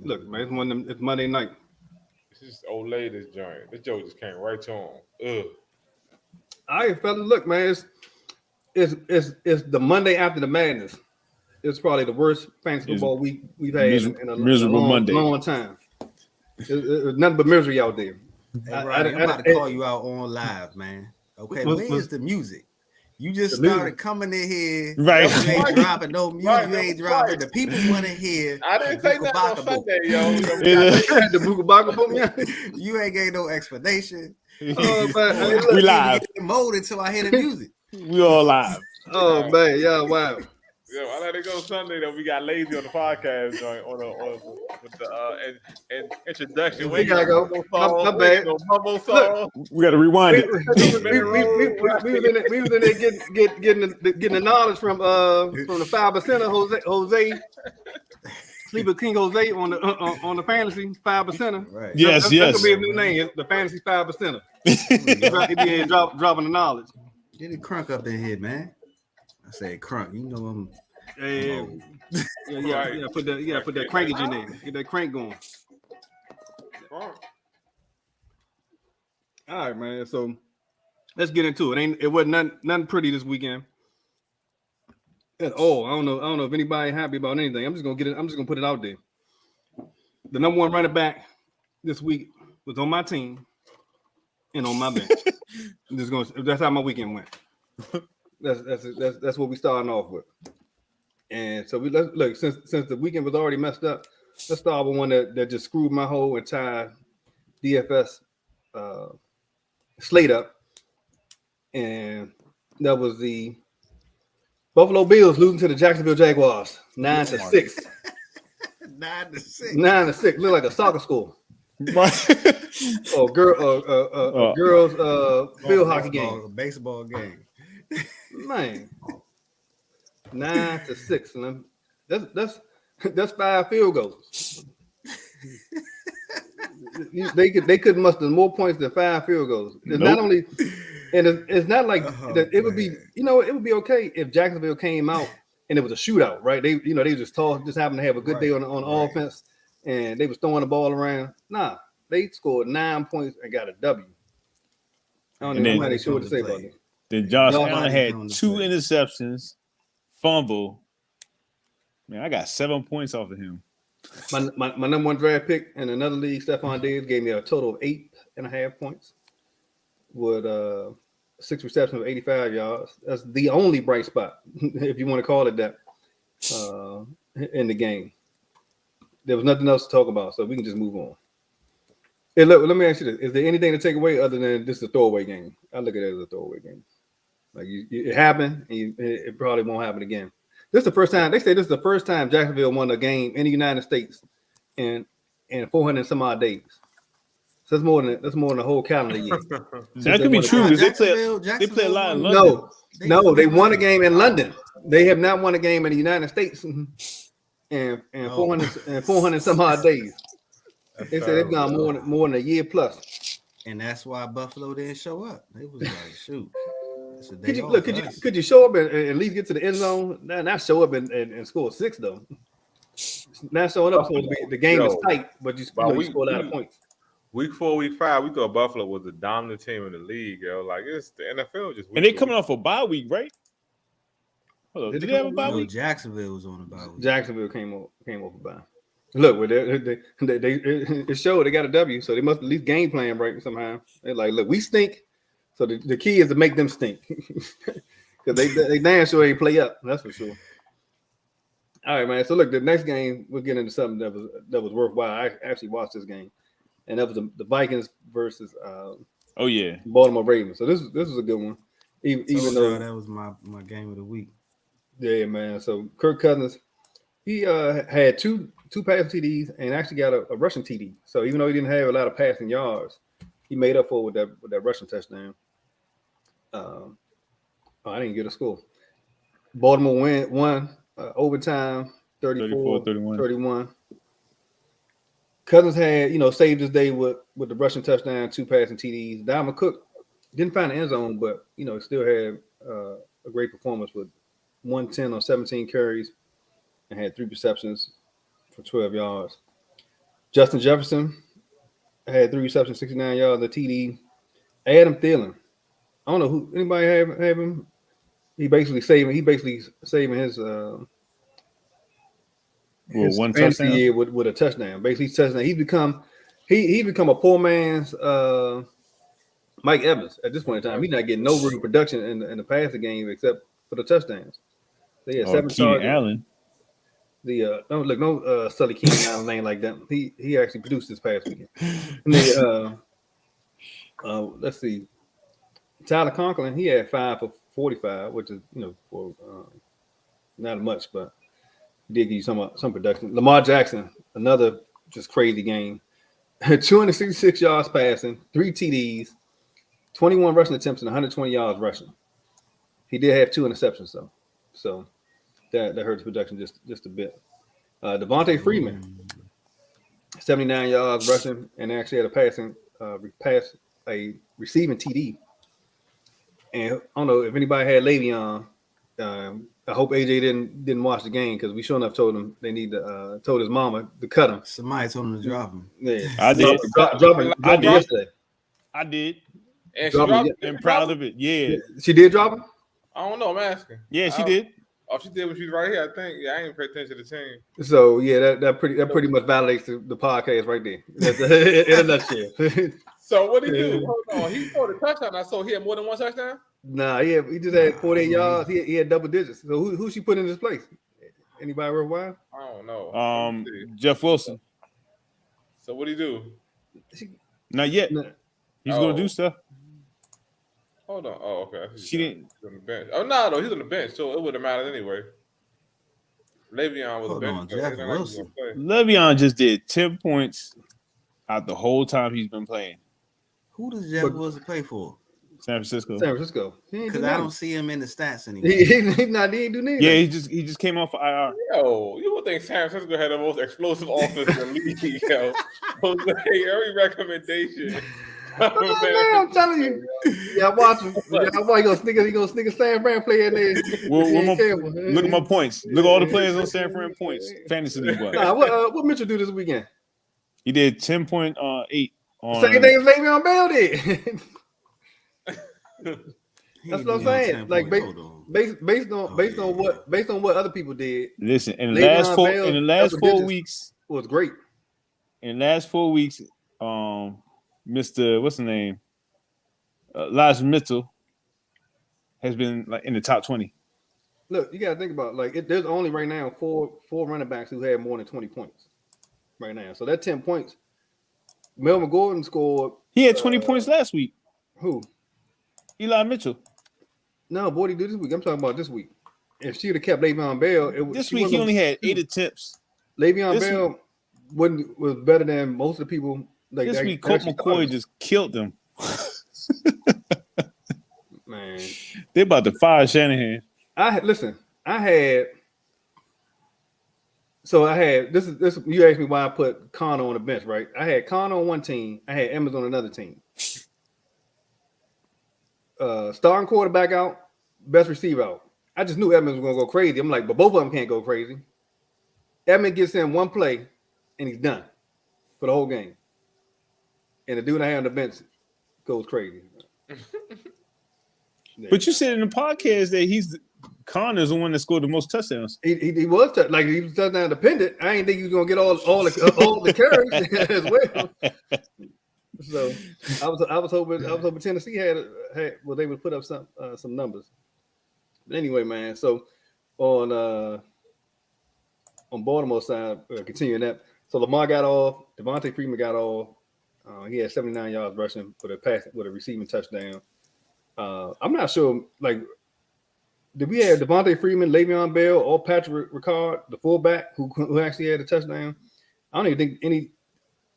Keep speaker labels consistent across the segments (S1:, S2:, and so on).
S1: Look, man, it's Monday night.
S2: This is old lady's joint. This joke just came right to him. Ugh.
S1: All right, fellas, look, man, it's the Monday after the madness. It's probably the worst fantasy
S3: It's
S1: football week we've had in a
S3: miserable
S1: long,
S3: Monday.
S1: long time. It's nothing but misery out there.
S4: Hey, Rodney, I'm about to call you out on live, man. Okay, where's the music? You just started coming in here.
S3: Right.
S4: You ain't dropping no music.
S2: Right,
S4: You ain't
S2: right.
S4: dropping. The people want to hear.
S2: I didn't say
S4: Buka
S2: nothing on
S4: Baka
S2: Sunday,
S4: Boo.
S2: yo.
S1: The Buka Baka Boom, yeah.
S4: You ain't gave no explanation.
S1: Oh, man, hey,
S4: I
S1: look,
S3: We
S4: can't
S3: live.
S4: get in the mode until I hear the music.
S3: We all live.
S1: oh man, yeah, wow.
S2: Yeah, I let it go Sunday though. We got lazy on the podcast joint with the introduction.
S1: We gotta go. My bad.
S2: No mumble song.
S3: We got to rewind
S1: We
S3: it.
S1: was in there getting the knowledge from the 5%er Jose Sleeper King Jose on the fantasy 5%er.
S4: Right.
S3: Yes,
S1: That's
S3: yes.
S1: gonna be a new name. It's the fantasy 5%er. He be dropping the knowledge.
S4: Get it crunk up in here, man. I say crunk. You know I'm.
S1: Yeah, yeah. Put that crankage in there. Get that crank going. All right, man. So let's get into it. It wasn't nothing pretty this weekend at all. I don't know if anybody happy about anything. I'm just gonna put it out there. The number one running back this week was on my team and on my bench. That's how my weekend went. That's what we starting off with. And so let's look, since the weekend was already messed up, let's start with one that just screwed my whole entire DFS slate up. And that was the Buffalo Bills losing to the Jacksonville Jaguars 9-6.
S4: 9-6.
S1: 9-6. Look like a soccer school. Or girls field hockey game.
S4: Baseball game.
S1: Man. 9-6. And that's 5 field goals. They could muster more points than 5 field goals. It's not only, and it's not like that. It would be, it would be okay if Jacksonville came out and it was a shootout, right? They just happened to have a good day on offense, and they was throwing the ball around. Nah, they scored 9 points and got a W. I don't know how they sure what to say about it.
S3: Then Josh Allen had 2 interceptions, fumble. Man, I got 7 points off of him.
S1: My number one draft pick in another league, Stephon Diggs, gave me a total of 8.5 points with 6 receptions of 85 yards. That's the only bright spot, if you want to call it that, in the game. There was nothing else to talk about, so we can just move on. Hey, look, let me ask you this. Is there anything to take away other than this is a throwaway game? I look at it as a throwaway game. Like it happened, and it probably won't happen again. This is the first time. They say this is the first time Jacksonville won a game in the United States in 400 and some odd days. So that's more than a whole calendar year.
S3: That could be true because they play a lot in London.
S1: No, they won a game in London. They have not won a game in the United States in 400 some odd days. They said they've gone more than a year plus.
S4: And that's why Buffalo didn't show up. They was like, shoot.
S1: Could you show up and at least get to the end zone? Not show up and score 6 though. Not showing up, so the game is tight, but you score a lot of points.
S2: Week 4, week 5, we thought Buffalo was the dominant team in the league, yo. Like it's the NFL just.
S3: And they coming off a bye week, right? Hold on, did they have a bye week?
S4: Jacksonville was on a bye week.
S1: Jacksonville came off a bye. Look, it showed they got a W, so they must at least game plan right somehow. They're like, look, we stink. So the key is to make them stink, because they damn sure ain't play up. That's for sure. All right, man. So look, the next game we'll get into something that was worthwhile. I actually watched this game, and that was the Vikings versus Baltimore Ravens. So this was a good one, even though
S4: that was my game of the week.
S1: Yeah, man. So Kirk Cousins, he had two passing TDs and actually got a rushing TD. So even though he didn't have a lot of passing yards, he made up for it with that rushing touchdown. I didn't get a score. Baltimore won overtime 34-31. Cousins had, saved his day with the rushing touchdown, 2 passing TDs. Dalvin Cook didn't find the end zone, but still had a great performance with 110 on 17 carries and had 3 receptions for 12 yards. Justin Jefferson had 3 receptions, 69 yards, the TD. Adam Thielen. I don't know who anybody have him. He basically saving his
S3: one
S1: fantasy
S3: touchdown.
S1: year with a touchdown. Basically, touchdown. He become a poor man's Mike Evans at this point in time. He's not getting no real production in the passing game except for the touchdowns. They had 7
S3: Keenan
S1: targets.
S3: Allen.
S1: No Sully Keenan Allen name like that. He actually produced this past weekend. And let's see, Tyler Conklin, he had 5 for 45, which is for not much, but he did give you some production. Lamar Jackson, another just crazy game. 266 yards passing, 3 TDs, 21 rushing attempts, and 120 yards rushing. He did have 2 interceptions though, so that hurt his production just a bit. Devontae Freeman, 79 yards rushing, and actually had a receiving TD. And I don't know if anybody had Le'Veon. I hope AJ didn't watch the game because we sure enough told him they need to told his mama to cut him.
S4: Somebody told him to drop him.
S1: Yeah,
S3: I did.
S1: Drop him yesterday.
S3: I did.
S2: And
S3: I'm proud of it. Yeah.
S1: She did drop him?
S2: I don't know. I'm asking.
S3: Yeah, she did.
S2: Oh, she did when she was right here. I think. Yeah, I ain't pay attention to the team.
S1: So yeah, that pretty much validates the podcast right there. That's, in a nutshell.
S2: So what did he do? Hold on. He scored a touchdown. I saw he had more than 1 touchdown.
S1: Nah, he just had 48 yards. He had double digits. So who she put in his place? Anybody worthwhile?
S2: I don't know.
S3: Jeff Wilson.
S2: So what did he do?
S3: Not yet. He's gonna do stuff.
S2: Hold on. Oh, okay.
S3: She didn't.
S2: He's on the bench. Oh no, he's on the bench, so it wouldn't matter anyway. Le'Veon was a bench.
S4: Jeff Wilson.
S3: Le'Veon just did 10 points out the whole time he's been playing.
S4: Who does Jeff Wilson play for?
S3: San Francisco.
S4: Because I don't see him in the stats anymore.
S1: He didn't do anything.
S3: Yeah, he just came off of IR.
S2: Yo, you would think San Francisco had the most explosive offense in the league, yo. Jose, every recommendation.
S1: I'm telling you. Yeah, watch him. Yeah, he gonna sneak a San Fran player in there.
S3: Look at my points. Look at all the players on San Fran points. Fantasy league wise.
S1: What Mitchell do this weekend?
S3: He did 10.8 on
S1: same thing as Le'Veon Bell did. That's what I'm saying. Like based on what other people did.
S3: Listen, in the last 4 weeks
S1: was great.
S3: In the last 4 weeks, Mr. What's the name? Elijah Mitchell has been like in the top 20.
S1: Look, you gotta think about there's only right now four running backs who had more than 20 points right now. So that 10 points. Melvin Gordon scored.
S3: He had 20 points last week.
S1: Who?
S3: Eli Mitchell.
S1: No, boy, he did this week. I'm talking about this week. If she would have kept Le'Veon Bell,
S3: this week he only had 8 attempts.
S1: Le'Veon Bell was better than most of the people.
S3: This week, Colt McCoy just killed them.
S1: Man,
S3: they're about to fire Shanahan.
S1: I had this. You asked me why I put Connor on the bench, right? I had Connor on one team. I had Emmons on another team. Starting quarterback out, best receiver out. I just knew Emmons was gonna go crazy. I'm like, but both of them can't go crazy. Emmons gets in one play, and he's done for the whole game. And the dude I had on the bench goes crazy.
S3: But you said in the podcast that Connor's the one that scored the most touchdowns.
S1: He was touchdown dependent. I didn't think he was gonna get all the carries as well. So I was hoping Tennessee was able to put up some numbers. But anyway, man. So on Baltimore side, continuing that. So Lamar got off. Devontae Freeman got off. He had 79 yards rushing with a receiving touchdown. I'm not sure. Did we have Devontae Freeman, Le'Veon Bell, or Patrick Ricard, the fullback, who actually had a touchdown? I don't even think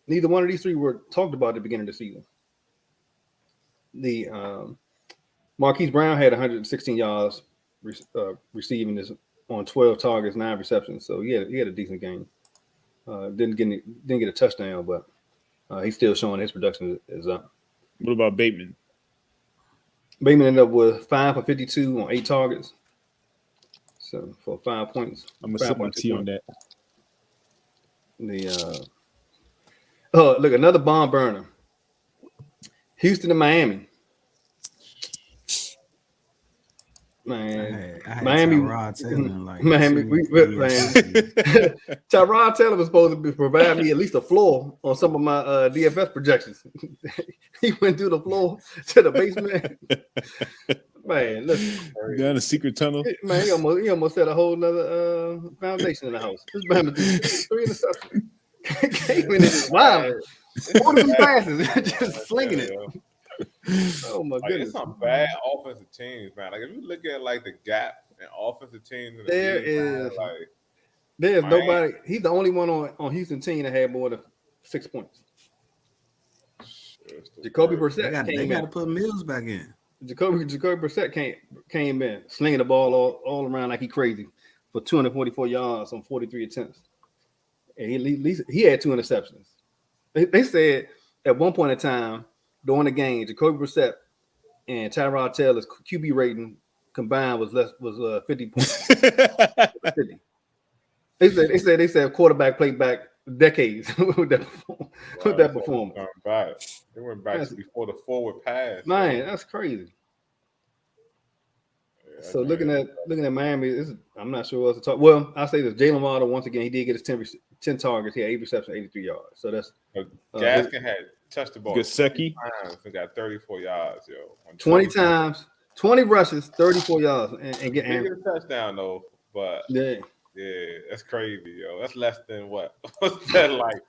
S1: neither one of these three were talked about at the beginning of the season. The Marquise Brown had 116 yards receiving this on 12 targets, 9 receptions. So he had a decent game. Didn't get a touchdown, but he's still showing his production is up.
S3: What about Bateman?
S1: Bateman ended up with 5 for 52 on 8 targets. So for 5 points.
S3: I'm gonna sip my tea on that.
S1: Oh, look, another bomb burner. Houston to Miami. Man,
S4: I had
S1: Miami,
S4: Tyrod Taylor in like
S1: Miami,
S4: man.
S1: Tyrod Taylor was supposed to provide me at least a floor on some of my DFS projections. He went through the floor to the basement. Man, listen,
S3: down the secret tunnel.
S1: man, he almost set a whole nother foundation in the house. This man was three interceptions. Came in and just wild. 43 passes, just slinging it. Oh my
S2: Like,
S1: goodness!
S2: it's some bad offensive teams, man. Like if you look at like the gap in offensive teams, in the
S1: There
S2: league, man,
S1: is
S2: like
S1: there's
S2: Miami.
S1: nobody. He's the only one on Houston team that had more than 6 points. Jacoby Brissett
S4: They got to put Mills back in.
S1: Jacoby Brissett came in slinging the ball all around like he crazy for 244 yards on 43 attempts, and he had 2 interceptions. They said at one point in time during the game, Jacoby Brissett and Tyrod Taylor's QB rating combined was 50 points. 50. They said quarterback played back decades with that performance.
S2: They went back to before the forward pass.
S1: Man, that's crazy.
S2: Yeah,
S1: So
S2: man.
S1: looking at Miami, I'm not sure what else to talk. Well, I'll say this: Jalen Waddle once again, he did get his 10 targets. He had 8 receptions, 83 yards. So that's
S2: Gaskin had touched the ball
S3: Gesicki
S2: times and got 34 yards, yo.
S1: 20 times, 20 rushes, 34 yards, and
S2: get a touchdown though. But
S1: yeah,
S2: that's crazy, yo. That's less than what? What's that like?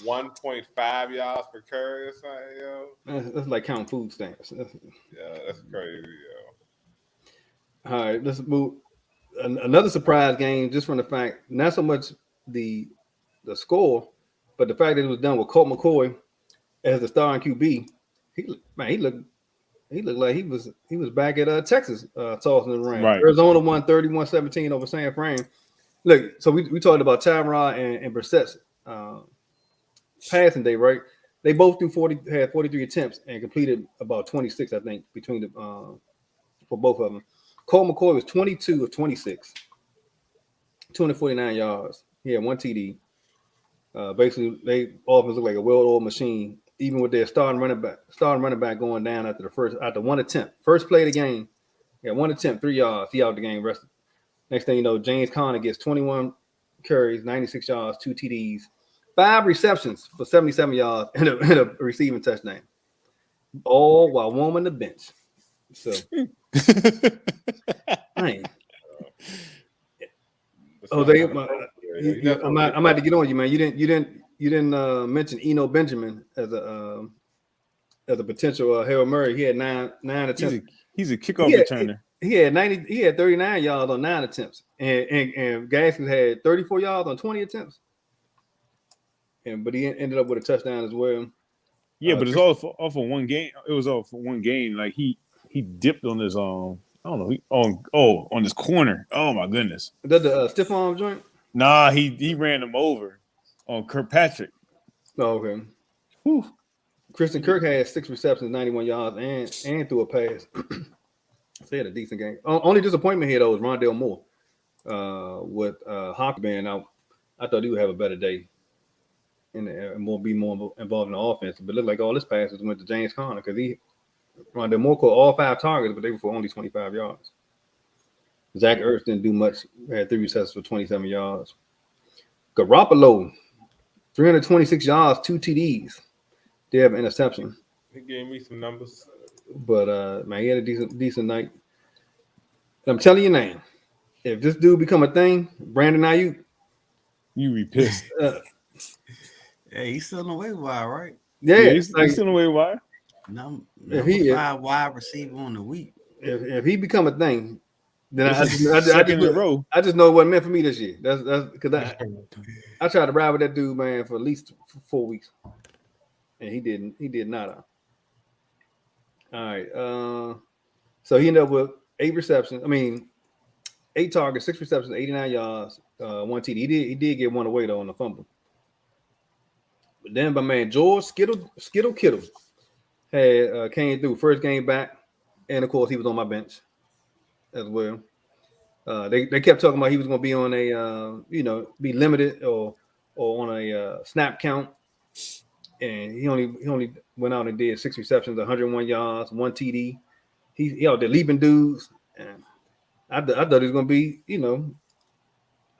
S2: 1.5 yards per carry or something, yo.
S1: That's like counting food stamps.
S2: Yeah, that's crazy, yo.
S1: All right, let's move. Another surprise game, just from the fact, not so much the score, but the fact that it was done with Colt McCoy as the starting QB. He looked like he was back at Texas, tossing the ring.
S3: Right.
S1: Arizona won 31-17 over San Fran. Look, so we talked about Tyrod and Brissett's passing day, right? They both had 43 attempts and completed about 26, I think, between the for both of them. Colt McCoy was 22 of 26, 249 yards. He had 1 TD. Basically, they offense look like a well-oiled machine, even with their starting running back going down after one attempt. First play of the game, he had 1 attempt, 3 yards. He out the game, rested. Next thing you know, James Conner gets 21 carries, 96 yards, 2 TDs, 5 receptions for 77 yards, and a receiving touchdown. All while warming the bench. So, man. Jose, I'm about to get on you, man. You didn't mention Eno Benjamin as a potential Hail Murray. He had nine attempts.
S3: He's a kickoff returner.
S1: He had 39 yards on 9 attempts, and Gaskins had 34 yards on 20 attempts. But he ended up with a touchdown as well.
S3: Yeah, but it's all off of one game. It was all for one game. Like he dipped on his I don't know. On his corner. Oh my goodness.
S1: Is that the stiff arm joint?
S3: Nah, he ran him over on Kirkpatrick.
S1: Oh, okay.
S3: Whew.
S1: Christian Kirk had 6 receptions, 91 yards, and threw a pass. So he had a decent game. Only disappointment here though was Rondale Moore with Hawk being out. I thought he would have a better day and be more involved in the offense. But it looked like all his passes went to James Conner because Rondale Moore caught all 5 targets, but they were for only 25 yards. Zach Ertz didn't do much. Had 3 receptions for 27 yards. Garoppolo, 326 yards, 2 TDs. They have an interception.
S2: He gave me some numbers.
S1: But man, he had a decent night. I'm telling you now, if this dude become a thing, Brandon Ayuk,
S3: you be pissed.
S4: Hey, he's still in the waiver wire, right?
S1: Yeah,
S3: he's still in the waiver wire.
S4: Number
S1: he
S4: 5 wide receiver on the week.
S1: If he become a thing, then I just know what it meant for me this year. That's because I tried to ride with that dude, man, for at least 4 weeks, and he did not. All right, so he ended up with 8 receptions. 8 targets, 6 receptions, 89 yards, 1 TD. He did get one away though on the fumble. But then my man George Skittle Kittle had came through first game back, and of course he was on my bench as well. They kept talking about he was going to be on a be limited or on a snap count. and he only went out and did 6 receptions, 101 yards, 1 TD. He out there leaping dudes, and I thought he was gonna be,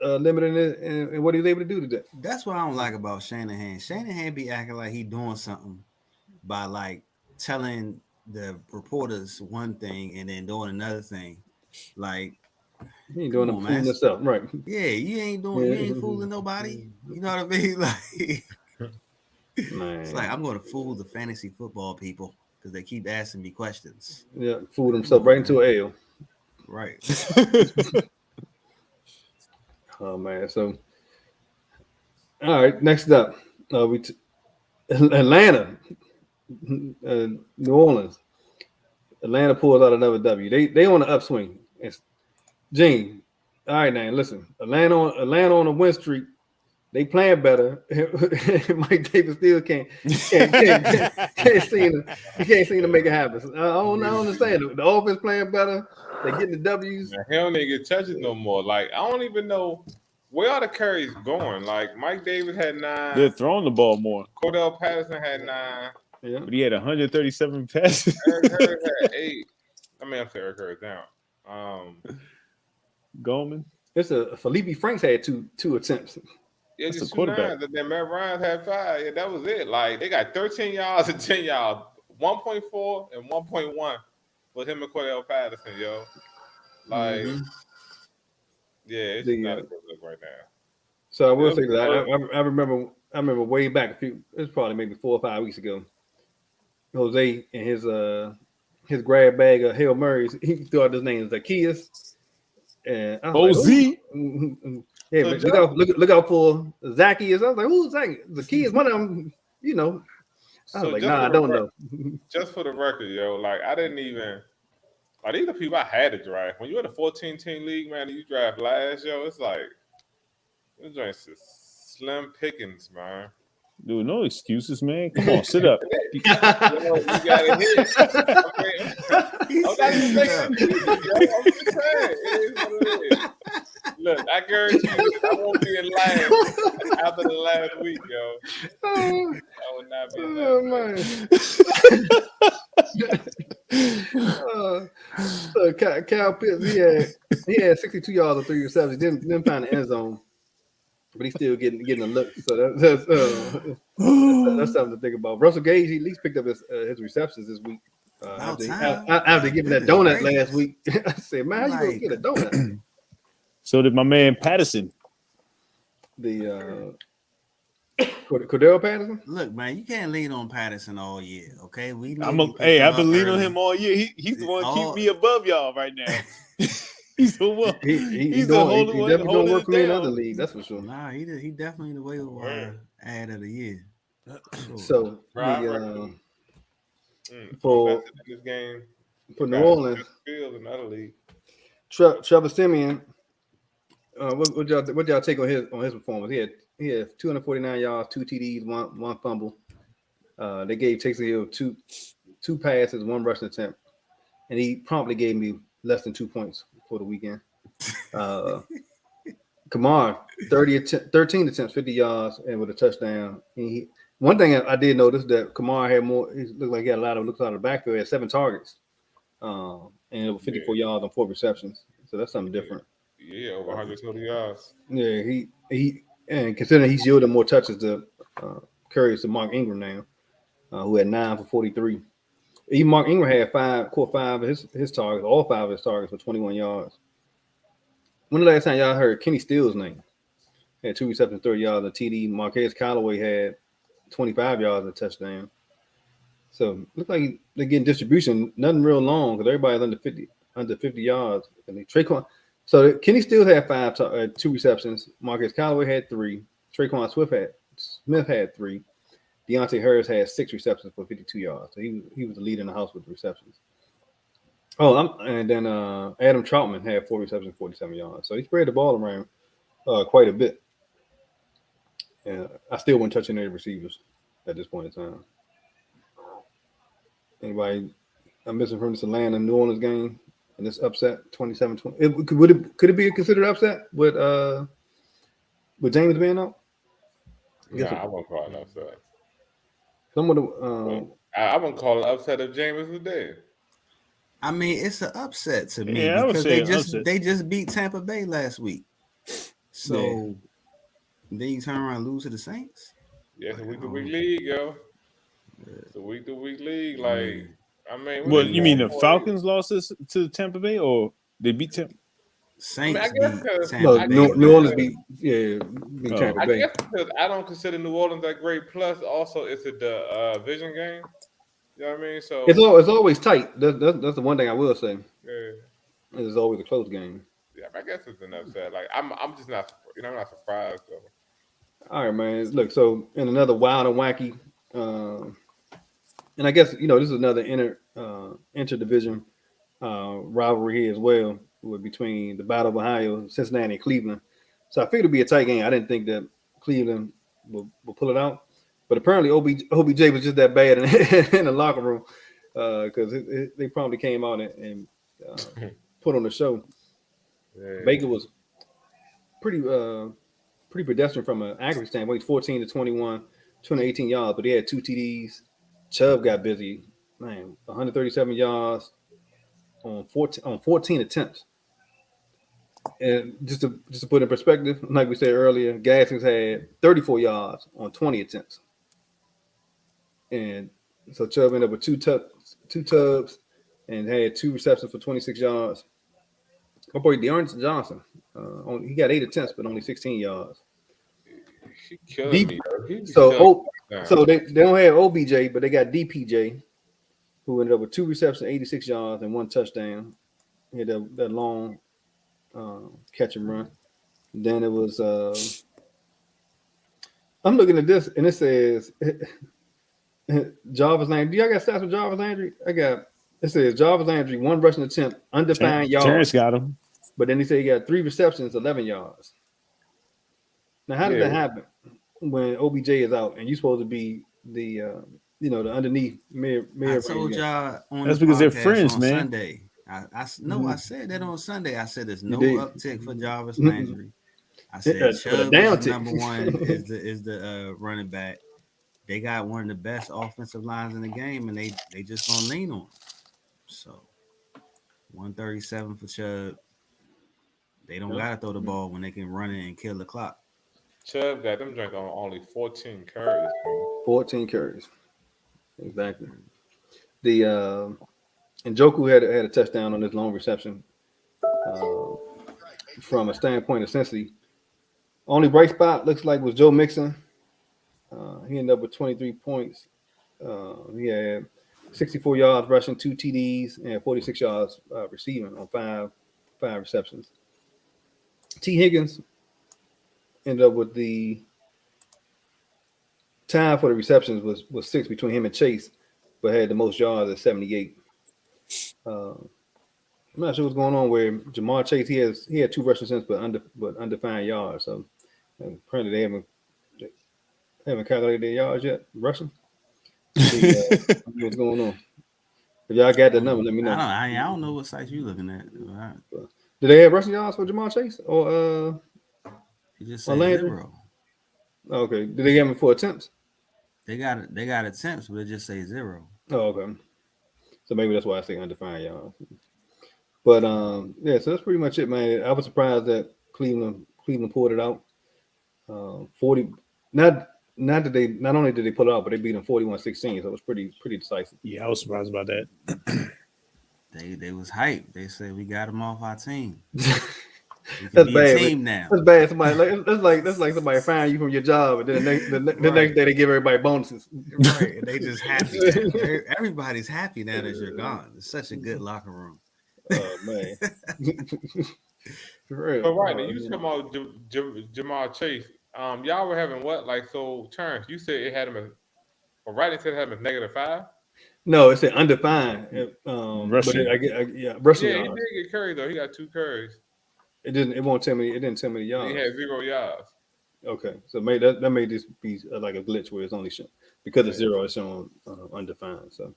S1: limited in what he was able to do today.
S4: That's what I don't like about Shanahan. Shanahan be acting like he doing something by like telling the reporters one thing and then doing another thing. Like,
S1: he ain't doing fooling himself, right?
S4: Yeah, you ain't fooling nobody. You know what I mean? Like, it's like I'm going to fool the fantasy football people because they keep asking me questions.
S1: Yeah, fooled himself right into an L.
S4: Right.
S1: Oh man! So, all right. Next up, Atlanta, New Orleans. Atlanta pulls out another W. They on the upswing. It's Gene. All right, now listen. Atlanta on a win streak. They playing better. Mike Davis still can't seem to make it happen. I don't understand it. The offense playing better. They getting the W's.
S2: Man, he don't even get touches no more. Like I don't even know where are the carries going. Like Mike Davis had 9.
S3: They're throwing the ball more.
S2: Cordell Patterson had 9.
S1: Yeah,
S3: but he had 137 passes.
S2: Eric Hurd had 8. I mean, I'm saying Eric Hurd down.
S3: Goldman.
S1: It's Felipe Franks had two attempts.
S2: Yeah,
S3: That's
S2: just
S3: a
S2: 2
S3: quarterback.
S2: 9s, and then Matt Ryan had 5. Yeah, that was it. Like they got 13 yards and 10 yards, 1.4 and 1.1 with him and Cordell Patterson, yo. Like, yeah, it's not a good look right now.
S1: So I will say that I remember way back it was probably maybe 4 or 5 weeks ago. Jose and his grab bag of Hail Marys, he threw out his name Zacchaeus. And I was like, yeah, so look out for Zacchaeus. I was like, who's Zacchaeus? Zacchaeus, one of them, I was like, nah, I don't know.
S2: Just for the record, yo, like I didn't even like these are people I had to draft. When you're in a 14-team league, man, and you draft last, yo, it's like this joint's slim pickings, man.
S3: Dude, no excuses, man. Come on, sit up.
S2: You gotta hit. I'm not even making excuses, yo. I'm just saying, it is what it is. Look, I guarantee you, I won't be in line after the last week, yo. I will not be in line.
S1: Kyle Pitts, he had 62 yards and 3 receptions. Didn't find the end zone, but he's still getting a look. So that's something to think about. Russell Gage, he at least picked up his receptions this week. After giving that donut last week, I said, man, how you gonna get a donut?
S3: So did my man Patterson.
S1: The Cordell Patterson.
S4: Look, man, you can't lean on Patterson all year, okay?
S3: I've been leaning on him all year. He's the one keep me above y'all right now. He's the one. He's definitely
S1: gonna work for me in other league. That's for sure.
S4: Nah, he definitely the waiver ad of the year.
S1: So
S2: for this game
S1: for New Orleans,
S2: another league.
S1: Trevor Siemian. What y'all take on his performance? He had 249 yards, 2 TDs, one fumble. They gave Taysom Hill two passes, 1 rushing attempt, and he promptly gave me less than 2 points for the weekend. Kamar, 13 attempts, 50 yards, and with a touchdown. One thing I did notice that Kamar had more. It looked like he had a lot of looks out of the backfield. He had 7 targets, and it was 54 yards on 4 receptions. So that's something different.
S2: Yeah, over 120 yards.
S1: Yeah, he and considering he's yielding more touches to carries to Mark Ingram now, who had 9 for 43. Even Mark Ingram had 5 of his targets, all 5 of his targets for 21 yards. When the last time y'all heard Kenny Steele's name? He had 2 receptions, 30 yards, a TD. Marquez Callaway had 25 yards, and a touchdown. So look like they're getting distribution, nothing real long because everybody's under 50 yards. And Traquan. So Kenny Steele had 2 receptions. Marcus Callaway had 3. Traquan Smith had 3. Deontay Harris had 6 receptions for 52 yards. So he was the leader in the house with the receptions. And then Adam Troutman had 4 receptions, 47 yards. So he spread the ball around quite a bit. And I still wouldn't touch any receivers at this point in time. Anybody I'm missing from this Atlanta New Orleans game? And this upset 27-20. Could it be a considered upset with James being out?
S2: I won't call it upset.
S1: Some of the
S2: I wouldn't call it upset if Jameis was there.
S4: I mean, it's an upset to me
S3: Yeah, I would
S4: because
S3: say
S4: they just beat Tampa Bay last week. So then you turn around and lose to the Saints.
S2: Yeah, it's a week-to-week league, yo. It's a week-to-week league. Like, I mean, what
S3: Well,
S2: they
S3: you mean
S2: going
S3: the
S2: for?
S3: Falcons lost to Tampa Bay, or they beat Tampa?
S2: I mean, I
S4: Saints
S2: guess
S4: beat
S2: because
S4: Tampa Bay.
S1: New Orleans
S4: last week.
S1: beat
S3: Oh.
S1: Tampa
S2: I
S1: Bay.
S2: guess because I don't consider New Orleans that great. Plus, also, it's a division game. You know what I mean? So
S1: It's always tight. That's the one thing I will say.
S2: yeah,
S1: It's always a close game.
S2: yeah. I guess it's an upset. Like, I'm just not. I'm not surprised though.
S1: All right, man. Look, so in another wild and wacky, and I guess this is another interdivision rivalry here as well, between the Battle of Ohio, Cincinnati, and Cleveland. So I figured it'd be a tight game. I didn't think that Cleveland will pull it out, but apparently OBJ was just that bad in the locker room because they probably came out and put on the show.
S2: Yeah.
S1: Baker was pretty pedestrian from an accuracy standpoint. He's 14 to 21, 218 yards, but he had 2 TDs. Chubb got busy, man, 137 yards on 14 attempts. And just to put in perspective, like we said earlier, Gaskins had 34 yards on 20 attempts. And so Chubb ended up with two tubs and had 2 receptions for 26 yards. My boy Dearness Johnson, he got 8 attempts, but only 16 yards.
S2: He killing me. Though.
S1: So they don't have OBJ, but they got DPJ, who ended up with 2 receptions, 86 yards, and 1 touchdown. He had that long catch and run. Then it was I'm looking at this and it says Jarvis Landry. Do y'all got stats for Jarvis Landry? It says Jarvis Landry 1 rushing attempt, undefined yards.
S3: Terrence got him.
S1: But then he said he got 3 receptions, 11 yards. Now, how does that happen when OBJ is out and you're supposed to be the the underneath mirror?
S4: I told y'all on
S3: That's
S4: the
S3: because they're
S4: podcast
S3: friends,
S4: on
S3: man.
S4: Sunday. I said that on Sunday. I said there's no
S1: did.
S4: uptick for Jarvis Landry. I said Chubb is number 1 is the running back. They got one of the best offensive lines in the game, and they just gonna lean on him. So 137 for Chubb. They don't gotta throw the ball when they can run it and kill the clock.
S2: Chubb got them drink on only 14 carries.
S1: 14 carries. Exactly. The Njoku had a touchdown on this long reception. From a standpoint of Cincy, only bright spot looks like was Joe Mixon. He ended up with 23 points. He had 64 yards rushing, 2 TDs, and 46 yards receiving on five receptions. T. Higgins ended up with the time for the receptions was 6 between him and Chase, but had the most yards at 78. I'm not sure what's going on where Jamar Chase he had 2 rushing attempts but undefined yards. So apparently they haven't calculated their yards yet rushing. What's going on? If y'all got that number, let me know.
S4: I don't know what sites you looking at.
S1: Do they have rushing yards for Jamar Chase or
S4: You just said
S1: Landry?
S4: 0.
S1: Okay. Did they have him for attempts?
S4: They got attempts, but it just say 0.
S1: Oh, okay. So maybe that's why I say undefined yards. But yeah, so that's pretty much it, man. I was surprised that Cleveland pulled it out. 40. Not only did they pull it out, but they beat them 41-16. So it was pretty decisive.
S3: Yeah, I was surprised about that.
S4: They was hyped. They said we got them off our team.
S1: That's bad.
S4: Team now.
S1: That's bad. That's like somebody firing you from your job, and then the next day they give everybody bonuses.
S4: Right, and they just happy. Everybody's happy now that you're gone. It's such a good locker room.
S1: Oh man. For real.
S2: But right, you talking about Jamar Chase. Y'all were having what? Like, so Terrence, you said it had him writing said it had him as -5?
S1: No, it said undefined.
S3: Rushing.
S1: But rushing.
S2: Yeah, he
S1: yards.
S2: did get carried though. He got 2 carries.
S1: It didn't tell me the yards.
S2: He had 0 yards.
S1: Okay, so maybe that may just be like a glitch where it's only shown because it's 0. It's showing undefined. So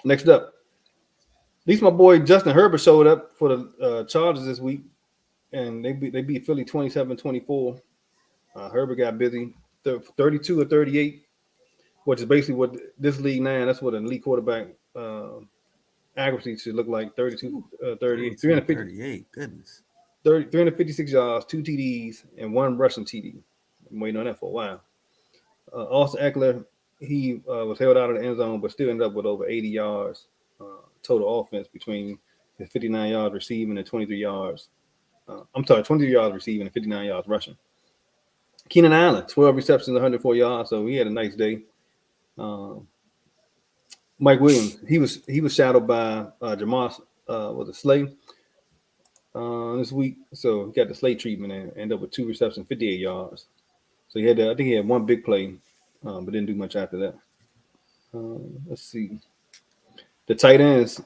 S1: next up, at least my boy Justin Herbert showed up for the Chargers this week, and they beat Philly 27-24. Herbert got busy, 32 or 38, which is basically what this league now. That's what an elite quarterback accuracy should look like: 32, 38,
S4: 338. Goodness.
S1: 356 yards, 2 TDs, and 1 rushing TD. I'm waiting on that for a while. Austin Eckler, he was held out of the end zone, but still ended up with over 80 yards total offense between his 59 yards receiving and 23 yards. 23 yards receiving and 59 yards rushing. Keenan Allen, 12 receptions, 104 yards, so he had a nice day. Mike Williams, he was shadowed by Jamas Slay this week, so he got the Slay treatment and ended up with 2 receptions, 58 yards. So I think he had 1 big play, but didn't do much after that. Let's see. The tight ends,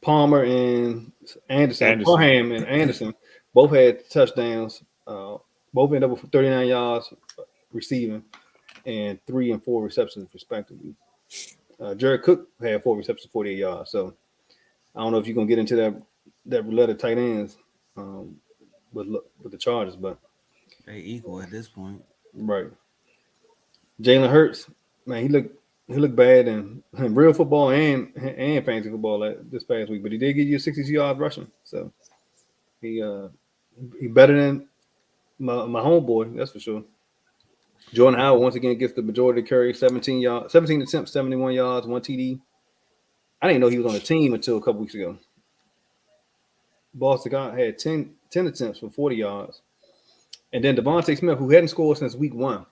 S1: Palmer and Anderson. Parham and Anderson, both had touchdowns. Both ended up with 39 yards receiving and 3 and 4 receptions respectively. Jared Cook had 4 receptions, 48 yards. So I don't know if you're gonna get into that roulette of tight ends with the Chargers, but
S4: they equal at this point.
S1: Right. Jalen Hurts, man, he looked bad in real football and fantasy football this past week, but he did give you 60 yards rushing. So he better than my homeboy, that's for sure. Jordan Howard once again gets the majority of carries, 17 attempts, 71 yards, 1 TD. I didn't know he was on the team until a couple weeks ago. Boston Scott had 10 attempts for 40 yards. And then Devontae Smith, who hadn't scored since week 1,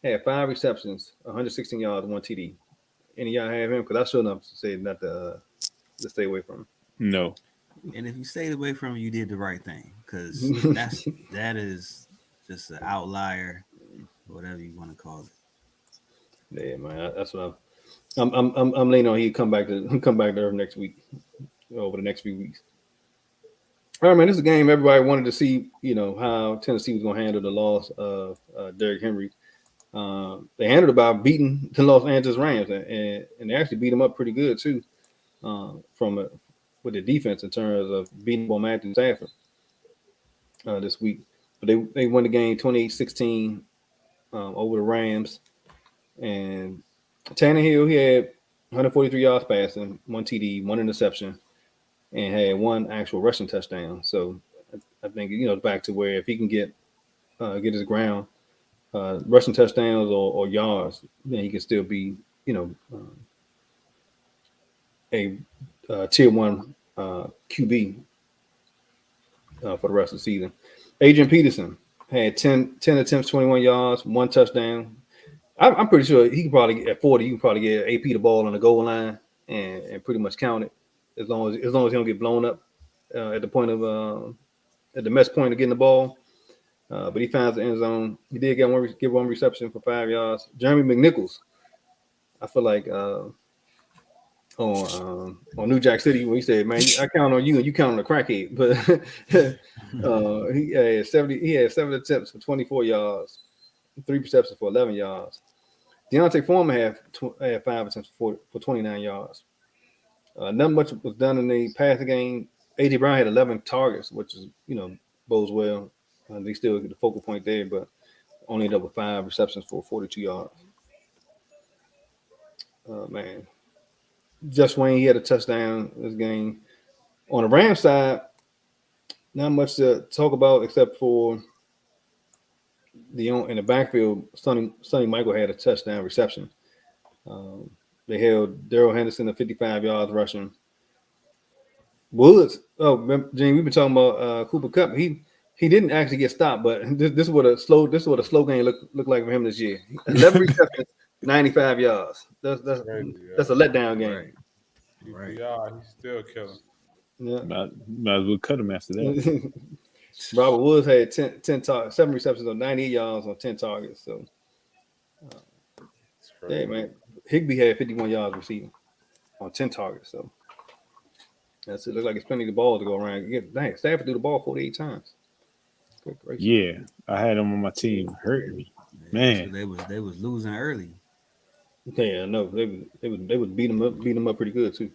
S1: had 5 receptions, 116 yards, 1 TD. Any of y'all have him? Because I shouldn't have said not to stay away from him.
S3: No.
S4: And if you stayed away from him, you did the right thing, because that is just an outlier, whatever you want to call it.
S1: Yeah, man, that's what I'm leaning on. He'll come back to Earth next week, over the next few weeks. All right, man, this is a game everybody wanted to see, how Tennessee was going to handle the loss of Derrick Henry. They handled it by beating the Los Angeles Rams, and they actually beat them up pretty good, too, with the defense in terms of beating on Matthew Stafford this week. But they won the game 28-16 over the Rams. And Tannehill, he had 143 yards passing, 1 TD, 1 interception, and had 1 actual rushing touchdown. So I think back to where if he can get his ground rushing touchdowns or yards, then he can still be a tier 1 QB for the rest of the season. Adrian Peterson had 10 attempts, 21 yards, 1 touchdown. I'm pretty sure he can probably at 40. You can probably get AP the ball on the goal line and pretty much count it as long as he don't get blown up at the point of at the mess point of getting the ball. But he finds the end zone. He did get 1 reception for 5 yards. Jeremy McNichols, I feel like on New Jack City when he said, "Man, I count on you and you count on the crackhead." But he had 7 attempts for 24 yards, 3 receptions for 11 yards. Deontay Foreman had 5 attempts for 29 yards. Not much was done in the passing game. A.J. Brown had 11 targets, which is, bodes well. They still get the focal point there, but only ended up with 5 receptions for 42 yards. Man. Just Wayne, he had a touchdown this game. On the Rams side, not much to talk about except for in the backfield, Sonny Michael had a touchdown reception. They held Darrell Henderson to 55 yards rushing. Woods, Gene, we've been talking about Cooper Kupp. He didn't actually get stopped, but this is what a slow game look like for him this year. 11 receptions, 95 yards. That's
S2: crazy,
S1: a letdown game.
S2: Right. Yeah, he's still killing.
S3: Yeah. Might as well cut him after that.
S1: Robert Woods had 7 receptions on 98 yards on 10 targets. So, yeah, man. Higbee had 51 yards receiving on 10 targets. So, it looks like it's plenty of balls to go around. Dang, Stafford threw the ball 48 times.
S3: Yeah, I had him on my team. Hurt me, man.
S4: So they was losing early.
S1: Yeah, no, they would beat them up pretty good too.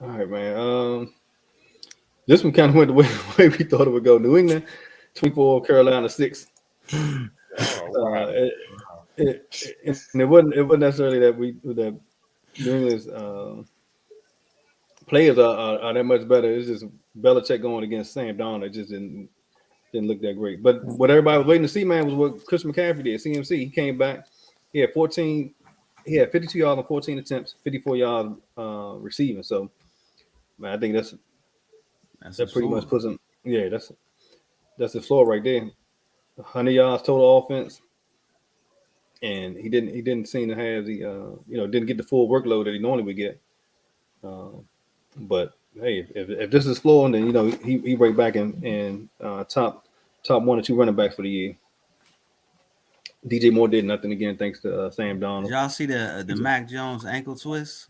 S1: All right, man. This one kind of went the way we thought it would go. New England 24, Carolina 6. And it wasn't necessarily that New England's players are that much better. It's just Belichick going against Sam Darnold. It just didn't look that great. But what everybody was waiting to see, man, was what Chris McCaffrey did. CMC, he came back. He had 52 yards on 14 attempts, 54 yards receiving. So, man, I think that pretty much puts him. Yeah, that's the floor right there. 100 yards total offense, and he didn't seem to have the didn't get the full workload that he normally would get. But hey, if this is flowing, then he right back in top 1 or 2 running backs for the year. DJ Moore did nothing again, thanks to Sam Darnold.
S4: Did y'all see the Mac Jones ankle twist?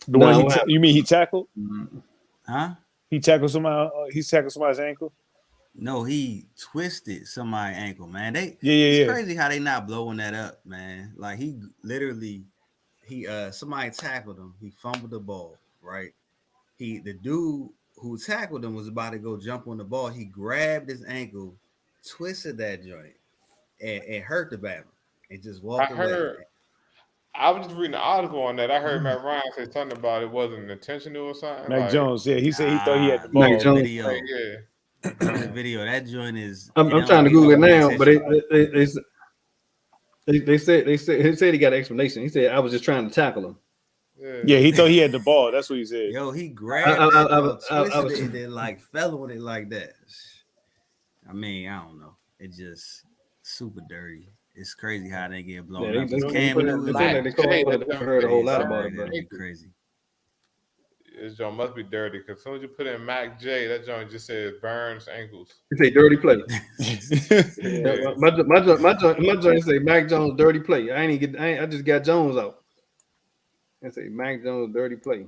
S3: The one you mean he tackled?
S4: Huh?
S3: He tackled somebody. He tackled somebody's ankle.
S4: No, he twisted somebody's ankle, man.
S3: It's
S4: crazy how they not blowing that up, man. Like he literally, somebody tackled him. He fumbled the ball, right? The dude who tackled him was about to go jump on the ball. He grabbed his ankle, twisted that joint, and hurt the batter, and just walked away.
S2: I was just reading an article on that. I heard Matt Ryan say something about it wasn't intentional or something.
S3: Mac Jones, yeah, he said he thought he had the ball.
S1: Mac Jones.
S4: Video. The video, that joint is.
S1: I'm trying to Google it now, but they said he got an explanation. He said I was just trying to tackle him.
S3: Yeah, he thought he had the ball. That's what he said.
S4: Yo, he grabbed it, twisted it, and then like fell on it like that. I mean, I don't know. It just super dirty. It's crazy how they get blown up.
S1: Cam Newton, I heard a whole lot about it.
S4: That'd be crazy.
S2: This joint must be dirty because as soon as you put in Mac J, that joint just says Burns ankles.
S1: He say dirty play. My joint say Mac Jones dirty play. I just got Jones out. I say Mac Jones dirty play.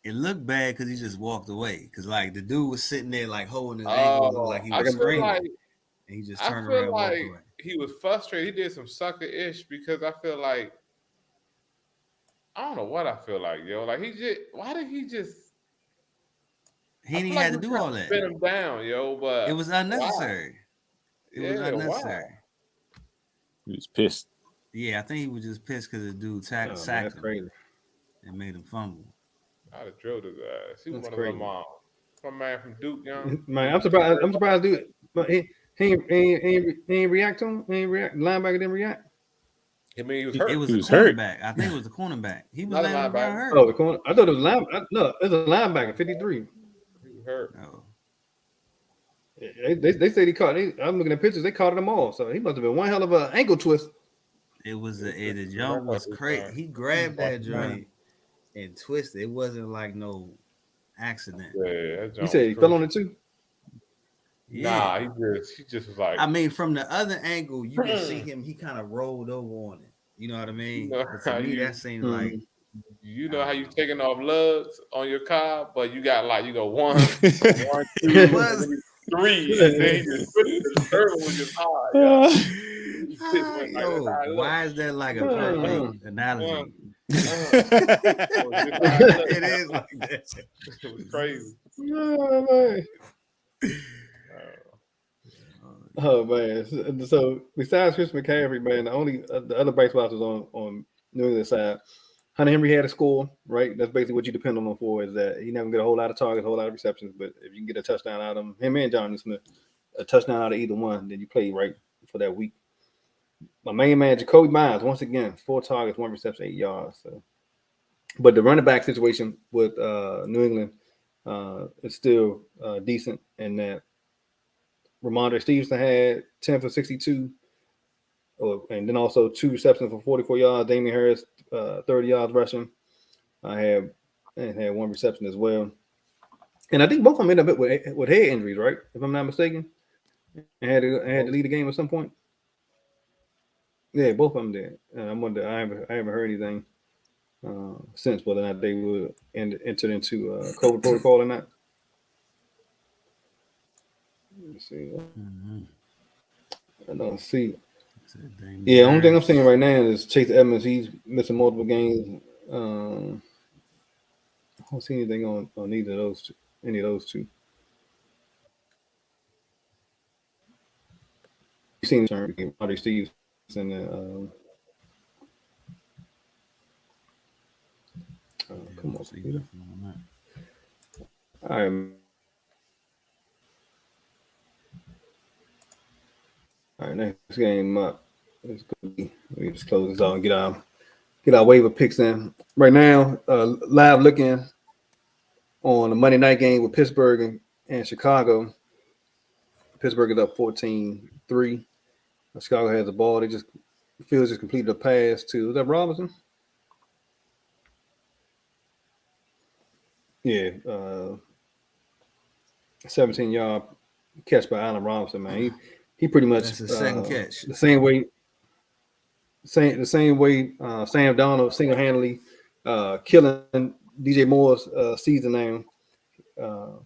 S4: It looked bad because he just walked away. Because like the dude was sitting there like holding his ankle, like he was screaming, and he just turned around and walked away.
S2: He was frustrated. He did some sucker-ish because I feel like I don't know what I feel like, yo. Like why did he just?
S4: He didn't have to do all that.
S2: Spin him down, yo. But
S4: it was unnecessary.
S2: Wow.
S4: It was unnecessary.
S2: Wow.
S3: He was pissed.
S4: Yeah, I think he was just pissed because the dude sacked him. Crazy. And made him fumble.
S2: I'd have drilled his ass. He was one of them some man from Duke, young.
S1: Man, I'm surprised, dude. But he ain't react to him. He ain't react. Linebacker didn't react.
S2: I mean, he was hurt.
S4: It was a cornerback. I think it was the cornerback. He was hurt.
S1: Oh, the corner. I thought it was linebacker. No, it was a linebacker. 53.
S2: He was hurt.
S4: Oh.
S1: They said he caught. I'm looking at pictures. They caught them all. So he must have been one hell of an ankle twist.
S4: It was the jump was crazy. He grabbed that joint and twisted. It wasn't like no accident.
S2: Yeah,
S1: you said he fell on it too.
S2: Yeah. Nah, he just was like.
S4: I mean, from the other angle, you can see him. He kind of rolled over on it. You know what I mean? But to me, that seems like.
S2: You know how you taking off lugs on your car, but you got you go 1, 2, 3, and then you just put it in the turtle with your eye.
S4: Why is that like a perfect analogy? It is like that.
S2: It was crazy.
S1: Oh man! So besides Chris McCaffrey, man, the other bright spots was on New England side. Hunter Henry had a score, right? That's basically what you depend on him for. Is that he never get a whole lot of targets, a whole lot of receptions, but if you can get a touchdown out of him and Jonathan Smith, a touchdown out of either one, then you play right for that week. My main man, Jacoby Myers, once again, 4 targets, 1 reception, 8 yards. So, but the running back situation with New England is still decent in that Ramondre Stevenson had 10 for 62, and then also 2 receptions for 44 yards. Damian Harris, 30 yards rushing. I had 1 reception as well. And I think both of them ended up with head injuries, right? If I'm not mistaken. And had to leave the game at some point. Yeah, both of them did. And I wonder, I haven't heard anything since whether or not they would enter into COVID protocol or not. Let me see. I don't see. Yeah, only thing I'm seeing right now is Chase Edmonds. He's missing multiple games. I don't see anything on either of those two. Any of those two. You seen Ramondre Stevenson? and come on, computer. All right. All right, next game up. It's gonna be. We just close this out and get our waiver picks in. Right now, live looking on the Monday night game with Pittsburgh and Chicago. Pittsburgh is up 14-3. Chicago has the ball. They just Fields just completed a pass to, is that Robinson? Yeah, 17-yard catch by Allen Robinson, man. He pretty much
S4: that's the second catch.
S1: The same way Sam Darnold single-handedly killing DJ Moore's season now.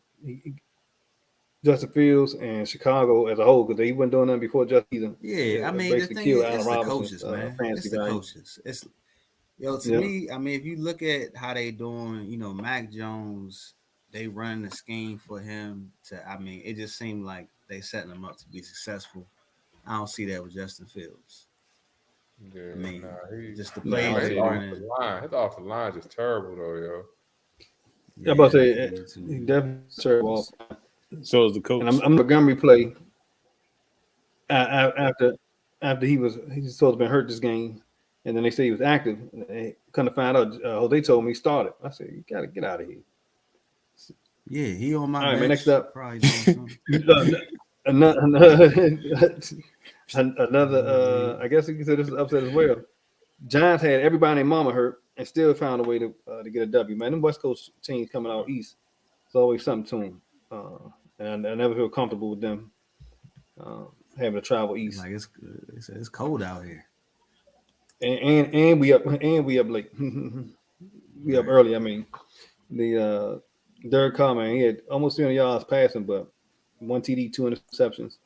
S1: Justin Fields and Chicago as a whole, because they weren't doing that before Justin season.
S4: Yeah, I mean, the thing is, it's the coaches, man. It's the coaches. It's to me, I mean, if you look at how they doing, you know, Mac Jones, they run the scheme for him to. I mean, it just seemed like they setting him up to be successful. I don't see that with Justin Fields.
S2: Yeah,
S4: I mean, just the
S2: plays
S4: plays
S2: he
S4: running.
S2: His offensive line is terrible though, yo.
S1: Yeah, I'm about to say he definitely terrible.
S3: So is the coach.
S1: And I'm Montgomery play after he's supposed to have been hurt this game, and then they say he was active. And they kind of find out. Jose told me he started. I said, you got to get out of here.
S4: Yeah, he on my.
S1: All right, man. Next up,
S4: probably doing
S1: another. I guess you can say this is upset as well. Giants had everybody named Mama hurt and still found a way to get a W. Man, them West Coast teams coming out east, it's always something to them. And I never feel comfortable with them having to travel east.
S4: Like it's cold out here,
S1: and we up late. We up early. I mean, the Derek Carr, man, he had almost 300 yards passing, but 1 TD, 2 interceptions.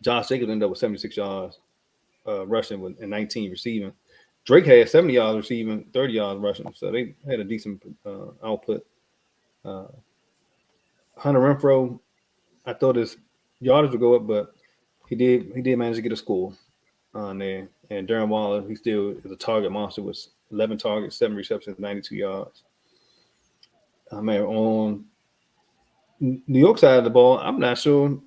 S1: Josh Jacobs ended up with 76 yards rushing and 19 receiving. Drake had 70 yards receiving, 30 yards rushing, so they had a decent output. Hunter Renfrow, I thought his yardage would go up, but he did manage to get a score on there. And Darren Waller, he still is a target monster with 11 targets, 7 receptions, 92 yards. Man, on New York side of the ball, I'm not sure.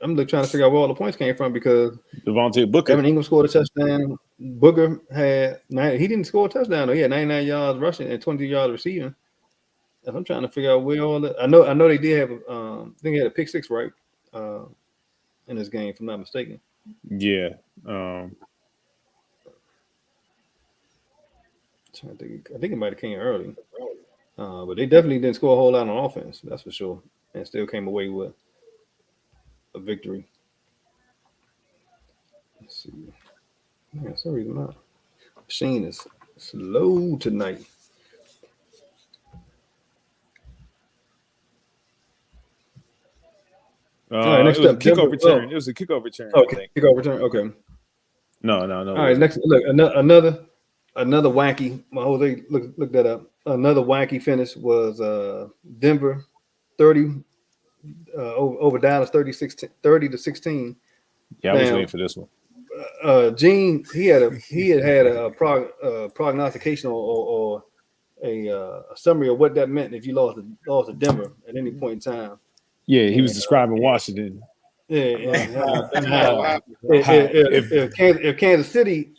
S1: I'm trying to figure out where all the points came from because
S3: Devontae Booker.
S1: Evan Ingram scored a touchdown. Booker had he didn't score a touchdown though. He had 99 yards rushing and 20 yards receiving. I'm trying to figure out where all the. I know they did have. I think they had a pick six right in this game, if I'm not mistaken.
S3: Yeah.
S1: I think it might have came early, but they definitely didn't score a whole lot on offense. That's for sure, and still came away with a victory. Let's see. Yeah, sorry, my machine is slow tonight.
S3: All right, next up, kickoff return. It was a kickoff return.
S1: Okay, kickoff return. Okay.
S3: No.
S1: All right, next look another wacky. Jose look that up. Another wacky finish was Denver 30 over Dallas 30-16.
S3: Yeah, I was waiting for this one.
S1: Gene, he had a prognostication or a summary of what that meant if you lost to Denver at any point in time.
S3: Yeah, he was describing Washington.
S1: If Kansas City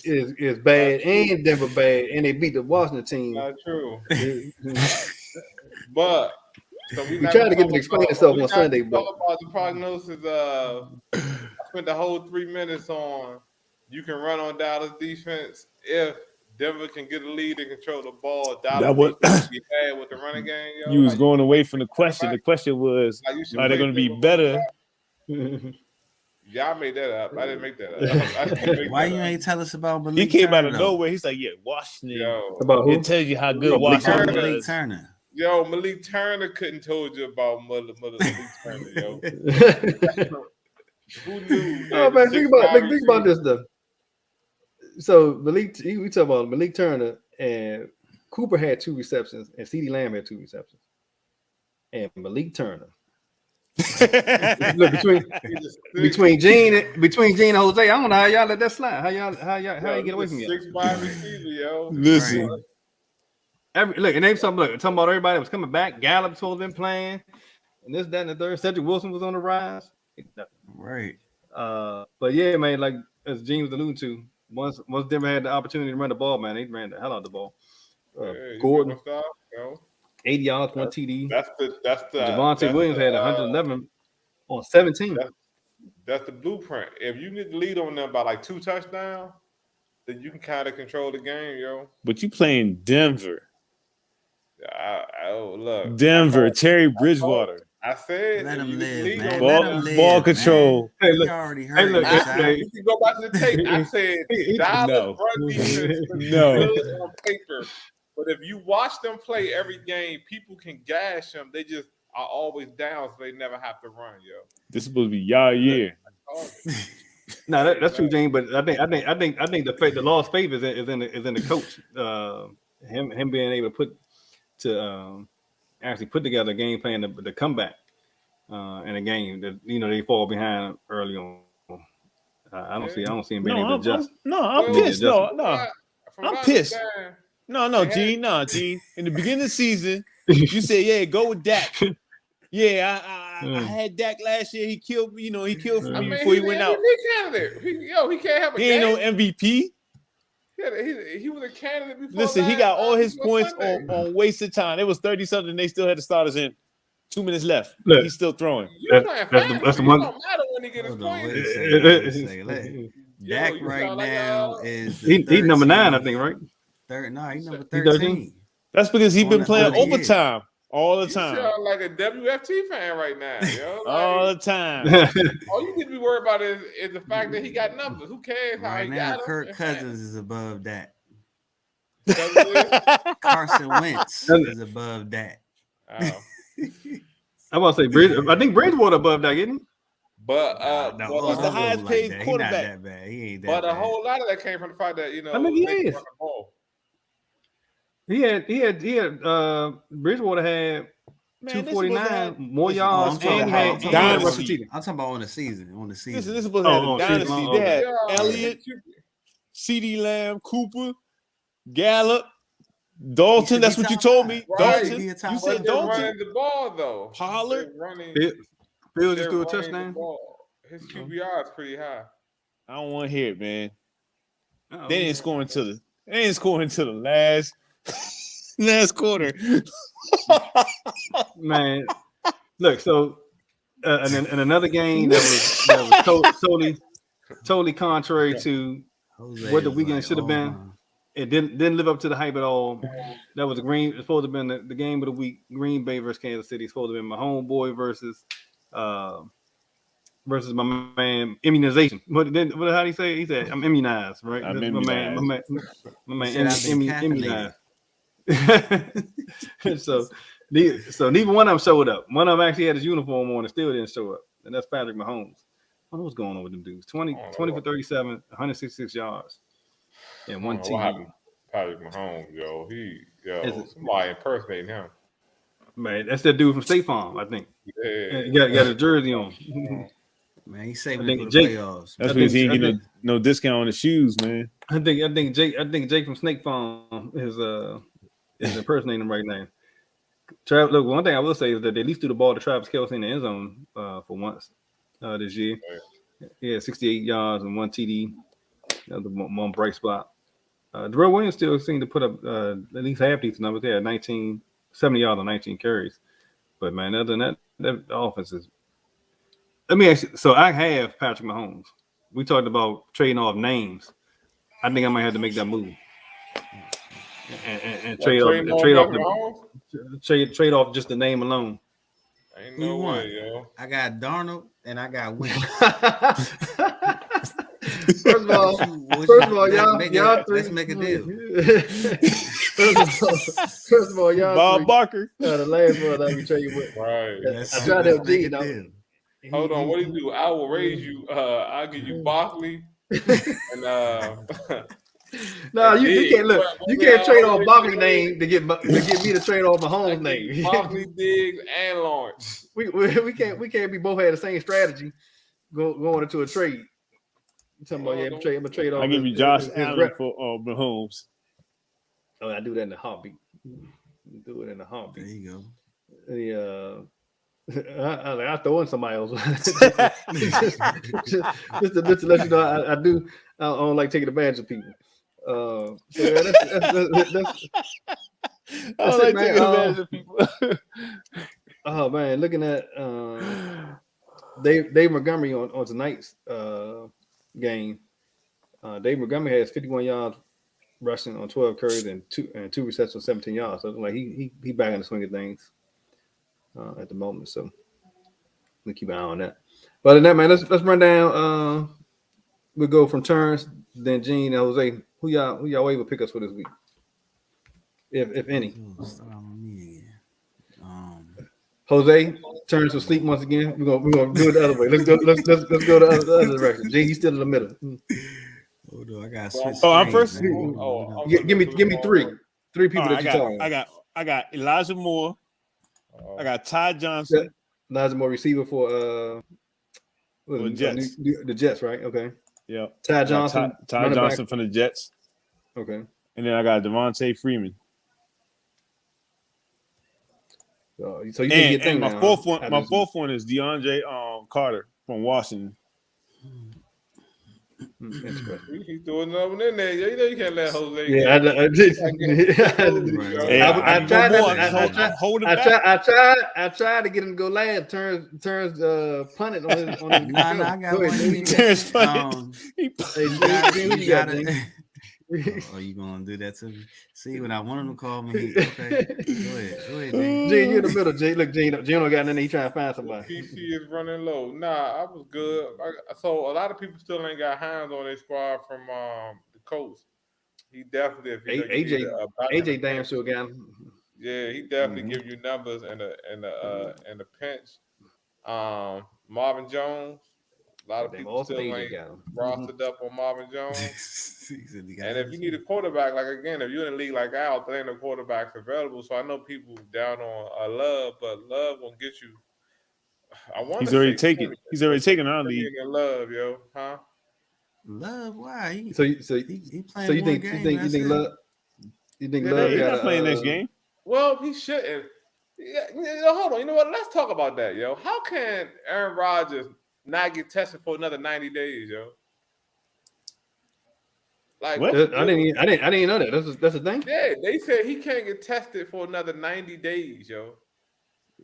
S1: is bad and Denver bad and they beat the Washington team,
S2: not true. But so we
S1: tried to get him to explain himself on Sunday.
S2: But about the prognosis, I spent the whole 3 minutes on you can run on Dallas defense if Denver can get a lead and control the ball. Dallas be bad with the running game. Yo.
S3: You was going away from the question. The question was, are they going to be better?
S2: Y'all made that up. I didn't make that up.
S4: Why you ain't tell us about Malik
S3: He came
S4: Turner,
S3: out of nowhere. He's like, yeah, Washington.
S2: Yo,
S1: about who?
S3: It tells you how good Washington
S4: Malik
S3: is.
S4: Turner.
S2: Yo, Malik Turner couldn't told you about Malik Turner, yo. Who knew?
S1: Oh man, think about this though. So we talk about Malik Turner and Cooper had 2 receptions and CeeDee Lamb had 2 receptions. And Malik Turner Look between Gene and Jose, I don't know how y'all let that slide. How you get away from y'all?
S2: 6'5" receiver, yo.
S3: Listen,
S1: Look, and they talking about everybody that was coming back. Gallup supposed to been playing, and this, that, and the third. Cedric Wilson was on the rise.
S4: Right.
S1: But yeah, man, like as Gene was alluding to, once Denver had the opportunity to run the ball, man, they ran the hell out of the ball. Gordon, 80 yards, one TD.
S2: That's the
S1: Javonte Williams had 111 on 17.
S2: That's the blueprint. If you get the lead on them by like 2 touchdowns, then you can kind of control the game, yo.
S3: but you playing Denver.
S2: Look,
S3: Denver, Terry Bridgewater.
S2: I said,
S4: let him live,
S2: lead
S4: man.
S2: on
S4: Let
S2: them,
S4: him live,
S3: ball
S4: man.
S3: control.
S1: Hey,
S4: You
S1: look,
S4: already heard
S1: look,
S4: it.
S2: You can go back to the tape. I said Dallas run defense is good on paper, but if you watch them play every game, people can gash them. They just are always down, so they never have to run, yo.
S3: This is supposed to be y'all year.
S1: No, that's true, Gene. But I think the lost faith is in the coach. Him being able to actually put together a game plan to come back in a game that they fall behind early on. I don't see him being able to adjust.
S3: I'm pissed. No, I'm pissed.
S2: No,
S3: Gene. In the beginning of the season, you said, "Yeah, go with Dak." Yeah, I had Dak last year. He killed me. He killed for me before he went out.
S2: He can't have a
S3: He
S2: game.
S3: ain't no MVP.
S2: He was a candidate before.
S3: Listen, he got all his points on wasted time. It was 30-something. They still had the starters in. 2 minutes left.
S1: Look,
S3: he's still throwing.
S1: That's the one.
S2: It don't matter when he get his points.
S4: Dak right now is
S1: he's number 9, I think, right?
S4: He's number 13.
S3: That's because he's been playing overtime all the
S2: You
S3: time.
S2: sound like a WFT fan right now, yo.
S3: All the time.
S2: All you need to be worried about is the fact that he got numbers. Who cares how
S4: Right
S2: he
S4: now,
S2: got
S4: Kirk
S2: them?
S4: Cousins is above that.
S2: Oh.
S4: Carson Wentz is above that.
S1: I want to say I think Bridgewater above that, isn't he?
S2: But
S3: he's the highest paid quarterback.
S4: He not that bad. He ain't that
S2: but
S4: bad.
S2: a whole lot of that came from the fact that
S1: I mean, he is.
S2: run the ball.
S1: He had Bridgewater had 249 more yards.
S3: I'm talking
S4: about on the season. On the season.
S3: This is supposed to have a dynasty. They had Elliott, CeeDee Lamb, Cooper, Gallup, Dalton. That's what you told me.
S2: Right.
S3: Dalton. You said
S2: They're
S3: Dalton.
S2: running the ball though.
S3: Pollard.
S1: Bill just threw a touchdown.
S2: His QBR is pretty high.
S3: I don't want to hear it, man. They ain't scoring until the last quarter.
S1: Man, look. So, and another game that was totally contrary to what the weekend should have been. It didn't live up to the hype at all. That was it's supposed to have been the game of the week. Green Bay versus Kansas City. It's supposed to have been my homeboy versus my man immunization. How do you say it? He said I'm immunized, right?
S3: I'm
S1: immunized. My man immunized. so neither one of them showed up. One of them actually had his uniform on and still didn't show up. And that's Patrick Mahomes. I don't know what's going on with them dudes. 20 for 37, 166 yards. And one team.
S2: Patrick Mahomes, somebody impersonating him.
S1: Man, that's that dude from State Farm, I think.
S2: Yeah.
S1: He got a jersey on.
S4: Man, he's saving it for the playoffs.
S3: That's because he ain't getting no discount on the shoes, man.
S1: I think Jake from Snake Farm is impersonating him right now. Look, one thing I will say is that they at least threw the ball to Travis Kelce in the end zone for once this year. He had 68 yards and one TD. The one bright spot. Darrell Williams still seemed to put up at least half these numbers. They had 70 yards on 19 carries. But man, other than that offense is. Let me ask you. So I have Patrick Mahomes. We talked about trading off names. I think I might have to make that move and trade off just the name alone.
S2: Ain't no way, yo.
S4: I got Darnold and I got Wentz.
S1: First of all, y'all
S4: let's make a deal.
S1: First of all, y'all
S3: Bob Barker.
S1: The last one I can tell you what.
S2: Right.
S1: I tried to help Gene.
S2: Hold on, what do you do? I will raise you. I'll give you Barkley and
S1: No, you can't look. You can't trade off Barkley name to get me to trade off Mahomes name.
S2: Barkley, Diggs, and Lawrence.
S1: We can't be both had the same strategy going into a trade. You talking about I'm gonna trade off.
S3: I give you Josh Allen for Mahomes.
S1: Oh, I do that in a heartbeat. Do it in a heartbeat.
S4: There you
S1: go. I throw in somebody else just to let you know I don't like taking advantage of people. So yeah, that's
S3: I don't like taking advantage of people.
S1: Oh man, looking at Dave Montgomery on tonight's game. Dave Montgomery has 51 yards rushing on 12 carries and two receptions on 17 yards. So like he back in the swing of things at the moment. So we keep an eye on that. But other than that, man, let's run down. We'll go from turns, then Gene and Jose. Who y'all waiver pick us for this week, if any? Jose turns to sleep once again. We're gonna do it the other way. Let's go the other direction. Gene, he's still in the middle.
S4: Hold on, I got switch.
S3: I'm first.
S1: Give me three people that you talking.
S3: I got Elijah Moore. I got Ty Johnson.
S1: Elijah Moore receiver for
S3: the Jets.
S1: The Jets, right? Okay.
S3: Yeah.
S1: Ty Johnson.
S3: Ty Johnson from the Jets.
S1: Okay.
S3: And then I got Devontae Freeman.
S1: So you think
S3: and my fourth one is DeAndre Carter from Washington.
S2: He's doing another one in there. You know you can't let Jose.
S1: Yeah, I tried to get him to go last. Turns punted on his.
S4: I got one.
S3: Turns
S4: Oh, you gonna do that to me? See, when I want him to call me, okay. Go ahead, Gene.
S1: Gene, you in the middle. Gene, look, Gene don't got nothing. He trying to find somebody.
S2: PC is running low. Nah, I was good. So a lot of people still ain't got hands on their squad from the coast. He definitely,
S1: AJ damn sure got him.
S2: Yeah, he definitely give you numbers and a pinch. Marvin Jones. A lot of people still ain't rostered up on Marvin Jones. And if you need a quarterback, like again, if you're in a league like ours, there ain't no quarterbacks available. So I know people down on Love, but Love won't get you.
S3: He's already taken our league.
S2: Love, yo, huh?
S4: Love, why? He
S1: playing
S4: you think
S1: Love? You think Love
S3: he's not playing next game?
S2: Well, he shouldn't. Yeah, hold on. You know what? Let's talk about that, yo. How can Aaron Rodgers not get tested for another 90 days, yo? Like
S1: what? I didn't know that. That's the thing.
S2: Yeah, they said he can't get tested for another 90 days, yo.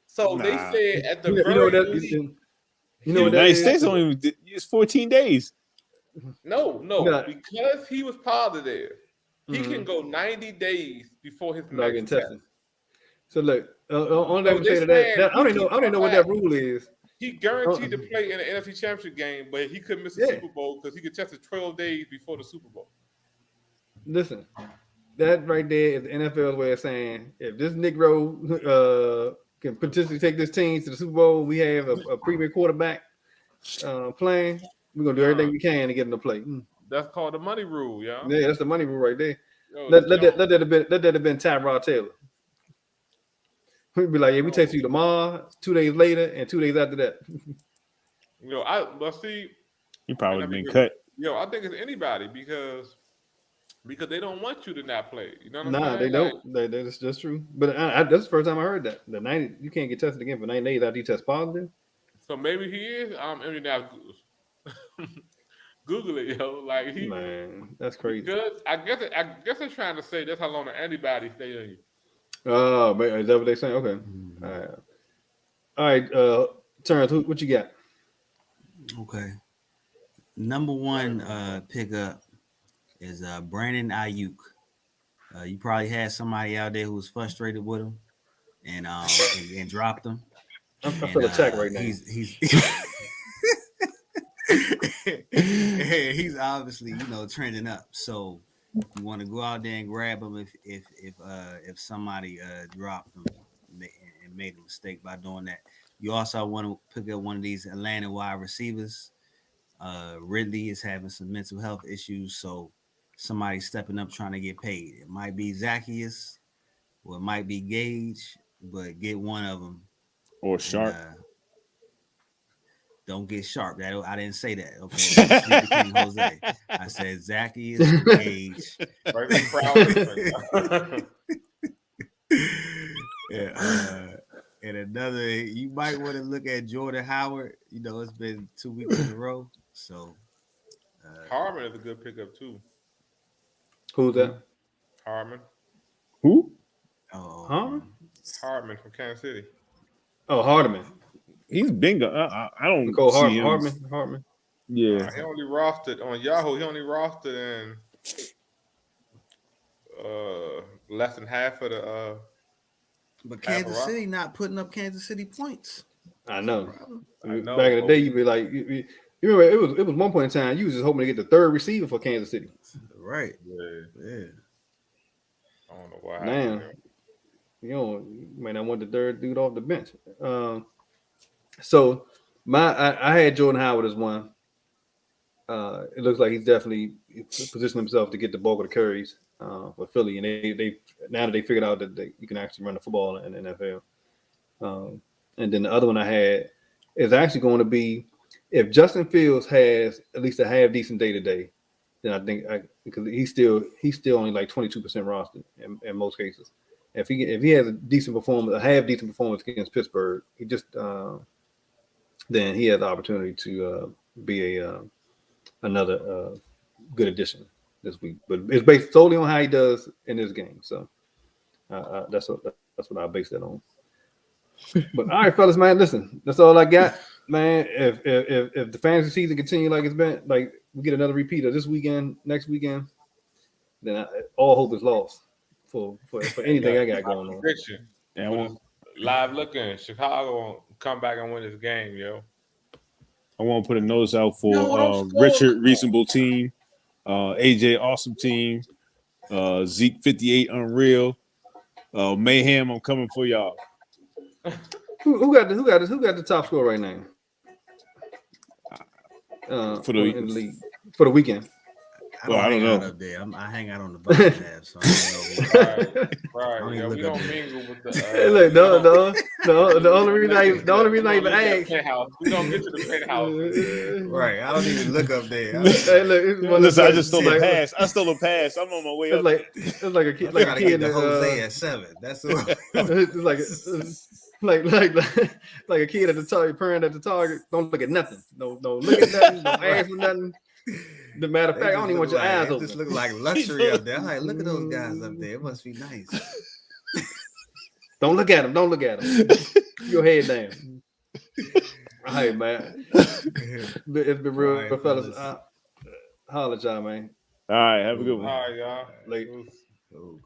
S2: So they said at the
S3: the United States only it's 14 days.
S2: No, because he was positive, he can go 90 days before his next test.
S1: So look, only let me say that I don't know what that rule is.
S2: He guaranteed to play in the NFC Championship game, but he couldn't miss the Super Bowl because he could test it 12 days before the Super Bowl.
S1: Listen, that right there is the NFL's way of saying if this Negro can potentially take this team to the Super Bowl, we have a premier quarterback playing. We're gonna do everything we can to get him to play.
S2: That's called the money rule, yeah.
S1: Yeah, that's the money rule right there. Let that have been Tyrod Taylor. We'd be like, yeah, we text you tomorrow, 2 days later, and 2 days after that.
S3: He probably been cut.
S2: I think it's anybody because they don't want you to not play. You know what I'm saying?
S1: Nah, they don't. That's just true. But that's the first time I heard that. The 90, you can't get tested again for 90 days after you test positive.
S2: So maybe he is. Google it, yo. Like
S1: man, that's crazy.
S2: Because I guess they're trying to say that's how long the antibodies stay on you.
S1: Oh, but is that what they're saying? Okay. All right. Terrence, what you got?
S4: Okay. Number one pickup is Brandon Ayuk. You probably had somebody out there who was frustrated with him and dropped him.
S1: I'm for the check right now.
S4: He's obviously trending up. So you want to go out there and grab him if somebody dropped him and made a mistake by doing that. You also want to pick up one of these Atlanta wide receivers. Ridley is having some mental health issues, so somebody stepping up trying to get paid. It might be Zacchaeus, or it might be Gage, but get one of them.
S3: Or Sharp.
S4: Don't get Sharp. I didn't say that. Okay, Sleepy King Jose. I said Zacchaeus or Gage. Yeah. And another, you might want to look at Jordan Howard. You know, it's been 2 weeks in a row. So
S2: Harmon is a good pickup too.
S1: Who's that?
S2: Harmon.
S3: Who?
S1: Harmon?
S2: Harmon from Kansas City.
S1: Oh, Hardiman.
S3: He's bingo. I don't
S1: Nicole
S3: see him.
S1: Hartman.
S3: Yeah.
S2: He only rostered on Yahoo. He only rostered in less than half of the.
S4: But Kansas City not putting up Kansas City points.
S1: I know.
S2: I know.
S1: Back in the day, you'd be like, you remember it was one point in time you was just hoping to get the third receiver for Kansas City.
S4: Right.
S2: Yeah. I don't know why.
S1: Man, you may not want the third dude off the bench. So I had Jordan Howard as one. It looks like he's definitely positioned himself to get the bulk of the carries for Philly, and they now that they figured out that you can actually run the football in the NFL. And then the other one I had is actually going to be if Justin Fields has at least a half decent day today, then I think because he's still only like 22% rostered in most cases. If he has a decent performance, a half decent performance against Pittsburgh, he just then he has the opportunity to be another good addition this week. But it's based solely on how he does in this game. So that's what I base that on. But all right, fellas, man, listen, that's all I got, man. If the fantasy season continue like it's been, like we get another repeat of this weekend, next weekend, then all hope is lost for anything I got going on.
S2: Prediction. Yeah, live looking, Chicago won't come back and win this game, yo.
S3: I want to put a notice out for Richard, Reasonable Team, AJ, Awesome Team, Zeke 58, Unreal, Mayhem. I'm coming for y'all.
S1: Who got the top score right now?
S3: For the
S1: league for the weekend.
S4: I don't know. Up there. I hang out on the bottom half, so I don't know.
S2: Right. Yeah, we don't mingle with the.
S1: Look, the only reason I even asked.
S2: We don't get to the penthouse.
S4: Right. I don't even look up there.
S3: Hey, look, listen, I just stole a pass. I'm on my way up.
S1: It's like a kid, like a kid in
S4: Jose at 7. That's what.
S1: It's like a kid at the target, parent at the target. Don't look at nothing. No look at nothing. Don't ask for nothing. The matter of fact, I don't even want your eyes open.
S4: It just look like luxury up there. I'm like, look at those guys up there. It must be nice.
S1: Don't look at them. Keep your head down. All right, man. It's been real, right, fellas. Holla at y'all, man.
S3: All right, have a good one.
S2: All right, y'all.
S1: Late.
S4: Cool.